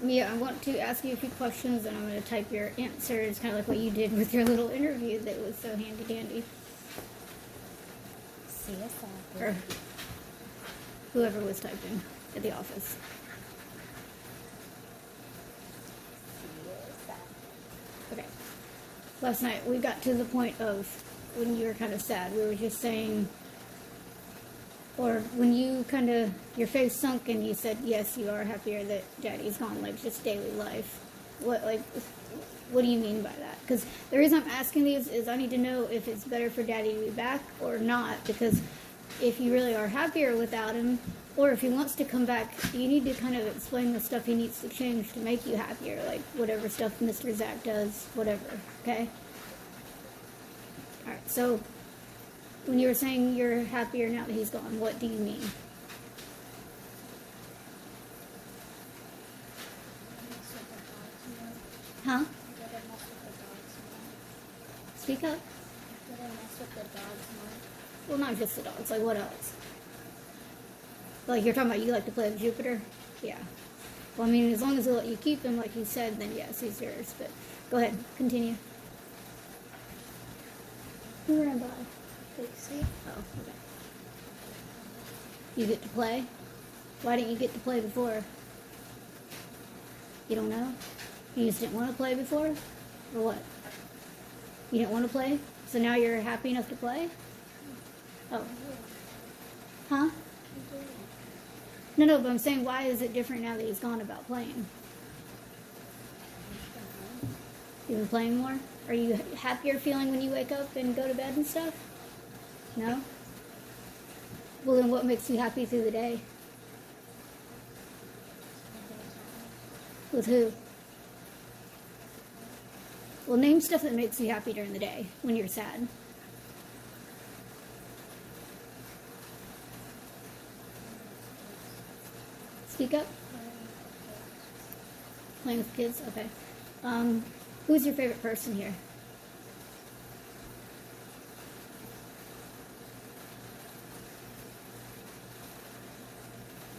Mia, I want to ask you a few questions, and I'm going to type your answers, kind of like what you did with your little interview that was so handy dandy. Or whoever was typing at the office. Okay. Last night we got to the point of when you were kind of sad. We were just saying, or when you kind of, your face sunk and you said, yes, you are happier that Daddy's gone, like just daily life. What do you mean by that? Because the reason I'm asking these is I need to know if it's better for Daddy to be back or not, because if you really are happier without him, or if he wants to come back, you need to kind of explain the stuff he needs to change to make you happier, like whatever stuff Mr. Zach does, whatever, okay? Alright, so when you were saying you're happier now that he's gone, what do you mean? Huh? Speak up. Well, not just the dogs, like what else? Like you're talking about you like to play with Jupiter? Yeah. Well, I mean, as long as they'll let you keep him, like you said, then yes, he's yours. But go ahead, continue. Who ran by? Lexie. Oh, okay. You get to play? Why didn't you get to play before? You don't know? You just didn't want to play before? Or what? You didn't want to play? So now you're happy enough to play? Oh. Huh? No, but I'm saying, why is it different now that he's gone about playing? You've been playing more? Are you happier feeling when you wake up and go to bed and stuff? No? Well, then what makes you happy through the day? With who? Well, name stuff that makes you happy during the day when you're sad. Speak up. Playing with kids? Okay. Who's your favorite person here?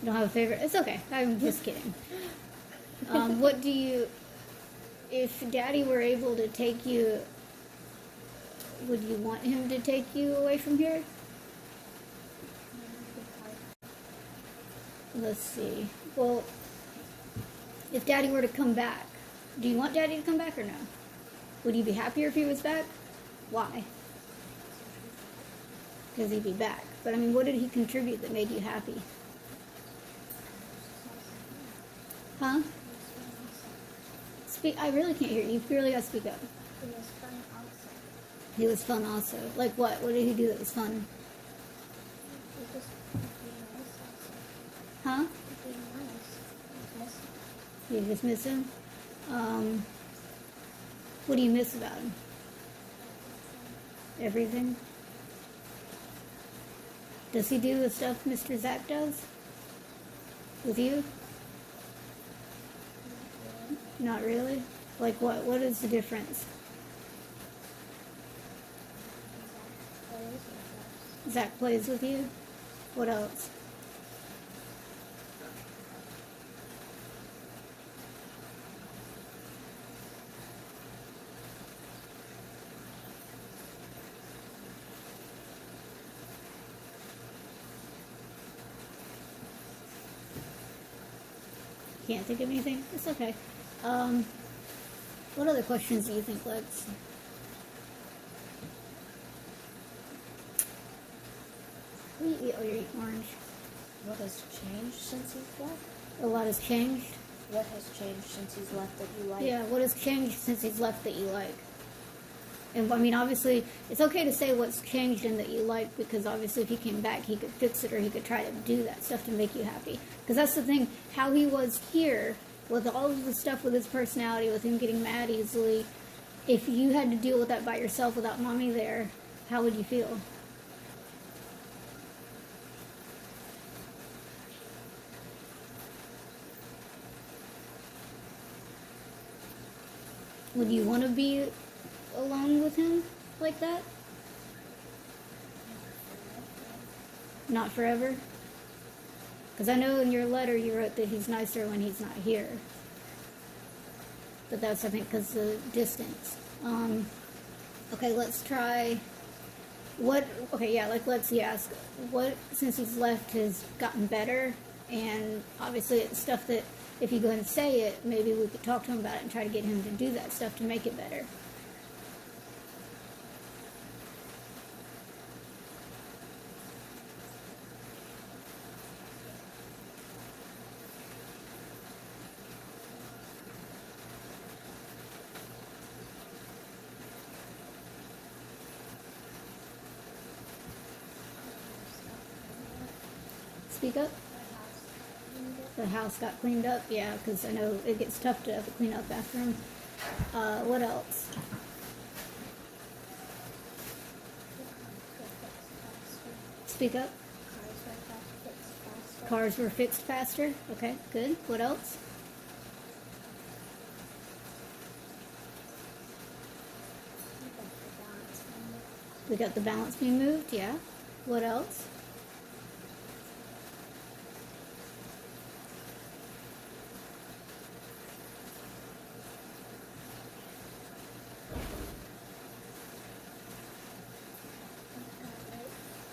You don't have a favorite? It's okay. I'm just kidding. What do you... If Daddy were able to take you, would you want him to take you away from here? Let's see. Well, if Daddy were to come back, do you want Daddy to come back or no? Would you be happier if he was back? Why? Because he'd be back. But I mean, what did he contribute that made you happy? Huh? Speak. I really can't hear you. You really gotta speak up. It was fun also. He was fun also. Like what? What did he do that was fun? It was being nice also. Huh? Being nice. Nice. You just miss him? What do you miss about him? Everything? Does he do the stuff Mr. Zach does? With you? Not really? Like what? What is the difference? Zach plays with you? What else? Can't think of anything? It's okay. What other questions do you think, Lex? What do you eat? Oh, you're eating orange. What has changed since he's left? A lot has changed. What has changed since he's left that you like? Yeah, what has changed since he's left that you like? And I mean, obviously, it's okay to say what's changed and that you like, because obviously if he came back, he could fix it or he could try to do that stuff to make you happy. Because that's the thing, how he was here, with all of the stuff with his personality, with him getting mad easily, if you had to deal with that by yourself without Mommy there, how would you feel? Would you want to be alone with him like that? Not forever? Because I know in your letter you wrote that he's nicer when he's not here. but that's, I think, because the distance. Okay, let's try. What? Okay, yeah, like Lexie asked, what since he's left has gotten better, and obviously it's stuff that if you go ahead and say it, maybe we could talk to him about it and try to get him to do that stuff to make it better. Speak up. The house got cleaned up, yeah, because I know it gets tough to have to clean up after him. What else? Speak up. Cars were fixed faster. Okay, good. What else? We got the balance being moved, yeah. What else?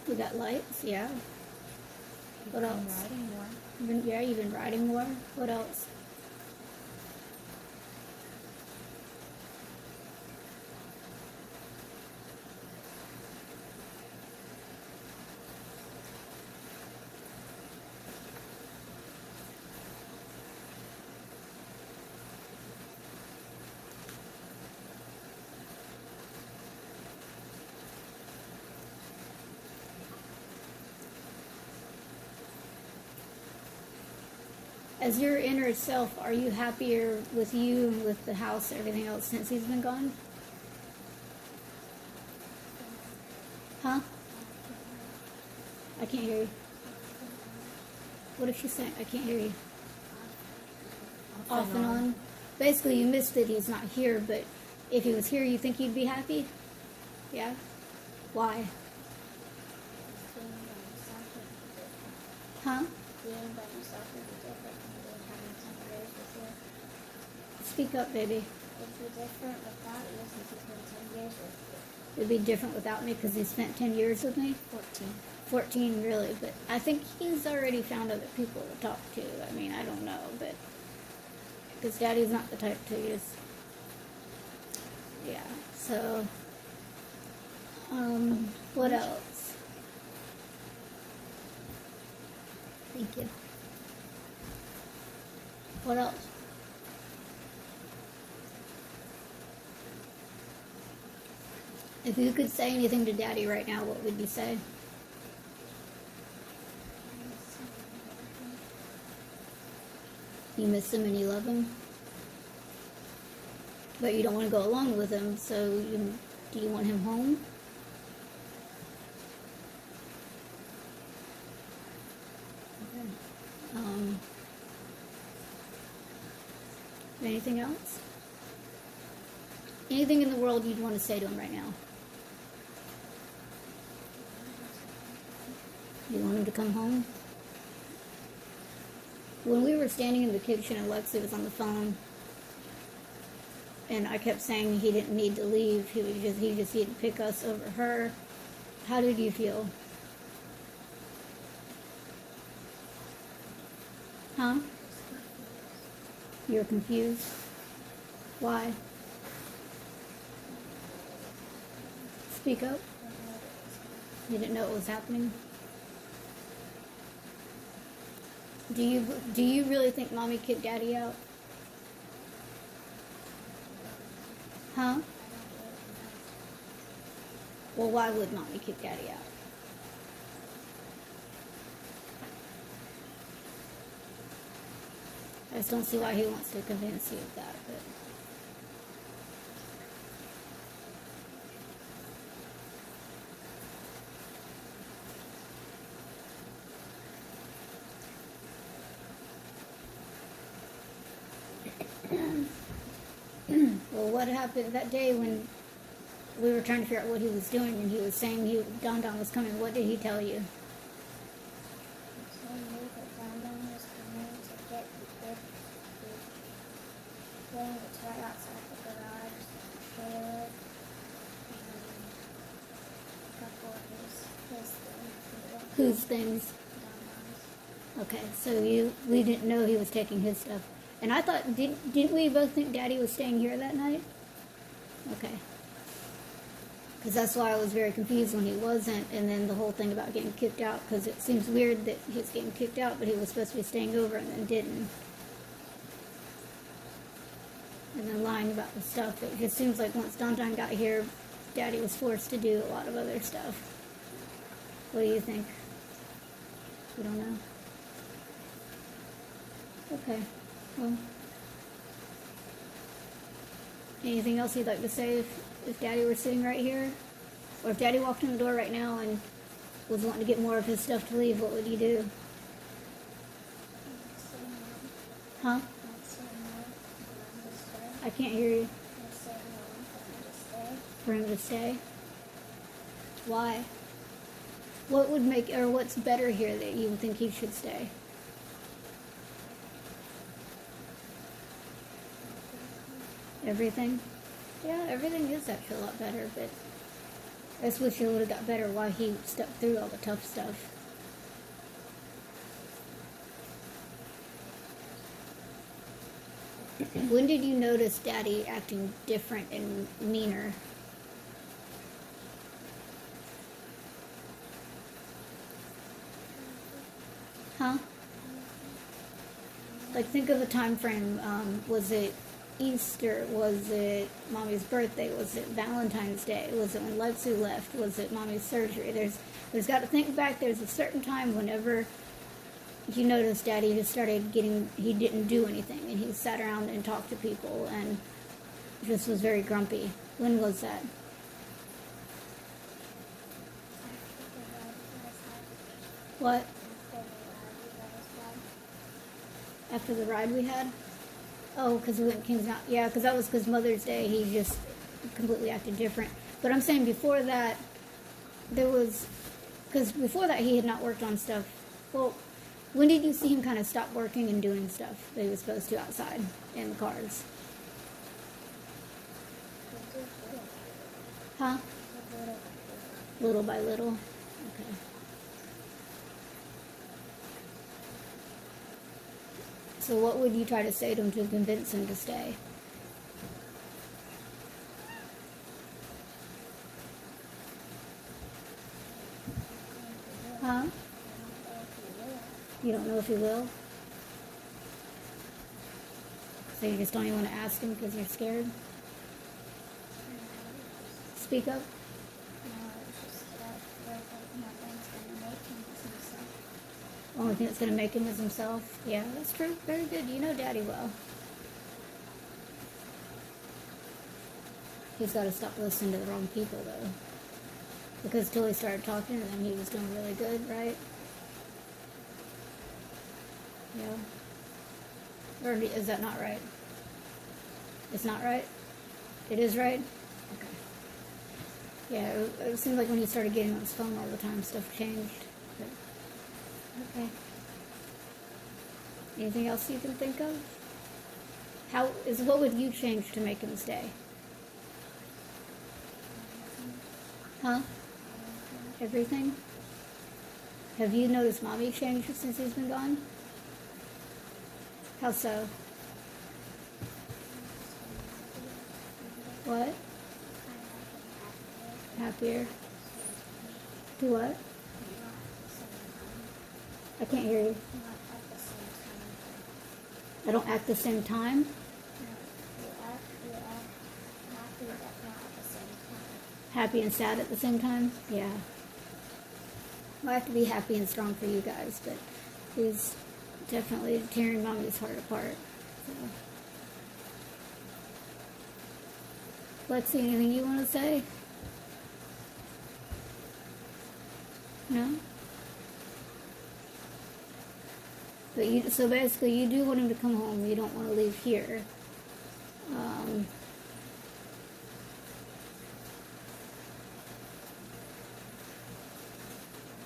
We got lights, yeah. What else? Riding more. Yeah, you've been riding more. What else? As your inner self, are you happier with you and with the house and everything else since he's been gone? Huh? I can't hear you. What if she's saying, I can't hear you? Off and on. Basically, you missed that he's not here, but if he was here, you think you'd be happy? Yeah? Why? Huh? Being by yourself would be different from being having 10 years with you. Speak up, baby. It'd be different without you since he's been 10 years with you. It'd be different without me because he spent 10 years with me. 14. 14, really, but I think he's already found other people to talk to. I mean, I don't know, but because Daddy's not the type to just, yeah. So, what else? Thank you. What else? If you could say anything to Daddy right now, what would you say? You miss him and you love him, but you don't want to go along with him. So, do you want him home? Okay. Anything else? Anything in the world you'd want to say to him right now? You want him to come home? When we were standing in the kitchen and Lexie was on the phone, and I kept saying he didn't need to leave, he just needed to pick us over her. How did you feel? Huh? You're confused? Why? Speak up. You didn't know what was happening? Do you really think Mommy kicked Daddy out? Huh? Well, why would Mommy kick Daddy out? I just don't see why he wants to convince you of that, but... Well, what happened that day when we were trying to figure out what he was doing and he was saying Don Don was coming? What did he tell you? So I knew that Don Don was coming to get the gift. playing guitar outside the garage. Caleb and a couple of his things. Whose things? Domino's. Okay, so we didn't know he was taking his stuff. And I thought, didn't we both think Daddy was staying here that night? Okay. Because that's why I was very confused when he wasn't, and then the whole thing about getting kicked out, because it seems weird that he was getting kicked out, but he was supposed to be staying over and then didn't. And then lying about the stuff. It just seems like once Don got here, Daddy was forced to do a lot of other stuff. What do you think? You don't know? Okay. Well, anything else you'd like to say if Daddy were sitting right here? Or if Daddy walked in the door right now and was wanting to get more of his stuff to leave, what would you do? Huh? I can't hear you. For him to stay? Why? What would make, or what's better here that you think he should stay? Everything? Yeah, everything is actually a lot better, but I just wish it would have got better while he stuck through all the tough stuff. When did you notice Daddy acting different and meaner? Huh? Like, think of a time frame. Was it Easter? Was it Mommy's birthday? Was it Valentine's Day? Was it when Lexie left? Was it Mommy's surgery? There's got to think back. There's a certain time whenever you notice Daddy just started getting, he didn't do anything, and he sat around and talked to people and just was very grumpy. When was that? What? After the ride we had? Oh, because we went to King's Mountain. Yeah, because that was because Mother's Day. He just completely acted different. But I'm saying before that, there was, because before that he had not worked on stuff. Well, when did you see him kind of stop working and doing stuff that he was supposed to outside in the cars? Huh? Little by little? Okay. So what would you try to say to him to convince him to stay? Huh? You don't know if he will? So you just don't even want to ask him because you're scared? Speak up. Only thing that's going to make him is himself. Yeah, that's true. Very good. You know Daddy well. He's got to stop listening to the wrong people, though. Because till he started talking to them, he was doing really good, right? Yeah. Or is that not right? It's not right? It is right? Okay. Yeah, it seemed like when he started getting on his phone all the time, stuff changed. But, okay. Anything else you can think of? What would you change to make him stay? Huh? Everything? Have you noticed Mommy changed since he's been gone? How so? What? Happier? Do what? I can't hear you. I don't act the same time? Happy and sad at the same time? Yeah. Well, I have to be happy and strong for you guys, but he's definitely tearing Mommy's heart apart. So. Lexie, anything you want to say? No? But so basically you do want him to come home. You don't want to leave here.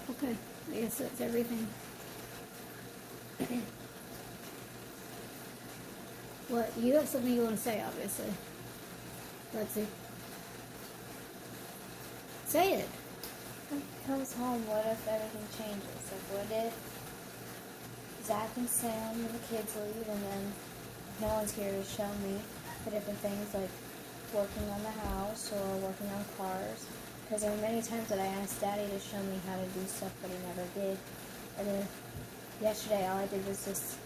Okay, I guess that's everything. What? You have something you want to say, obviously. Lexie. Say it. When he comes home, what if everything changes? Like, what if Zach and Sam and the kids leave, and then no one's here to show me the different things, like working on the house or working on cars? Because there were many times that I asked Daddy to show me how to do stuff, but he never did. And then yesterday, all I did was just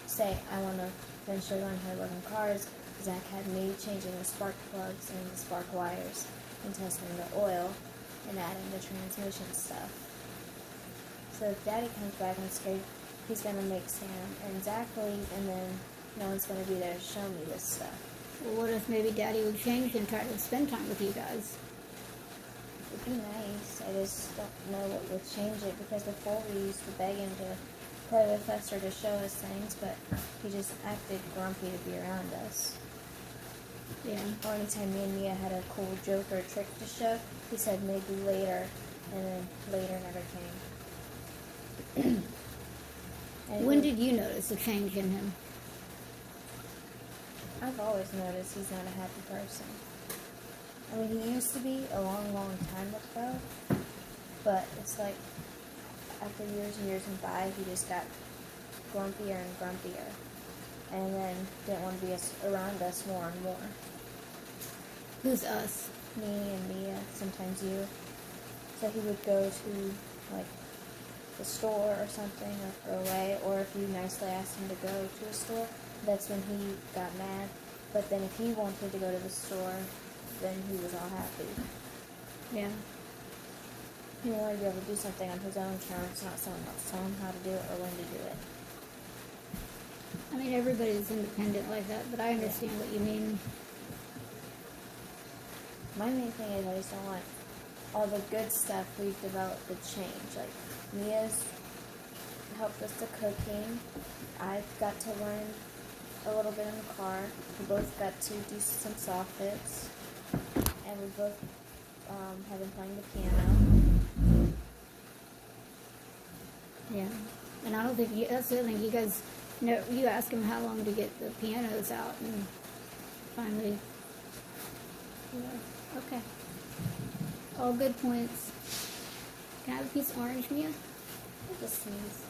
say, I want to eventually learn how to work on cars. Zach had me changing the spark plugs and the spark wires and testing the oil and adding the transmission stuff. So if Daddy comes back, I'm scared he's going to make Sam and Zach leave, and then no one's going to be there to show me this stuff. Well, what if maybe Daddy would change and try to spend time with you guys? It'd be nice. I just don't know what would change it, because before we used to beg him to play with us or to show us things, but he just acted grumpy to be around us. Yeah. Or anytime me and Mia had a cool joke or a trick to show, he said maybe later, and then later never came. When did you notice a change in him? I've always noticed he's not a happy person. I mean, he used to be a long, long time ago, but it's like after years and years went by, he just got grumpier and grumpier, and then didn't want to be around us more and more. Who's us? Me and Mia, sometimes you. So he would go to, like, the store or something, or throw away, or if you nicely asked him to go to a store, that's when he got mad. But then if he wanted to go to the store, then he was all happy. Yeah. He wanted to be able to do something on his own terms, not someone else telling him how to do it or when to do it. I mean, everybody's independent like that, but I understand what you mean. My main thing is I just don't want all the good stuff we've developed to change. Like, Mia's helped with the cooking. I've got to learn a little bit in the car. We both got to do some soffits. And we both have been playing the piano. Yeah. And I don't think that's the other thing. You guys, you ask him how long to get the pianos out, and finally, yeah, okay. All good points. Can I have a piece of orange, Mia? I just sneeze.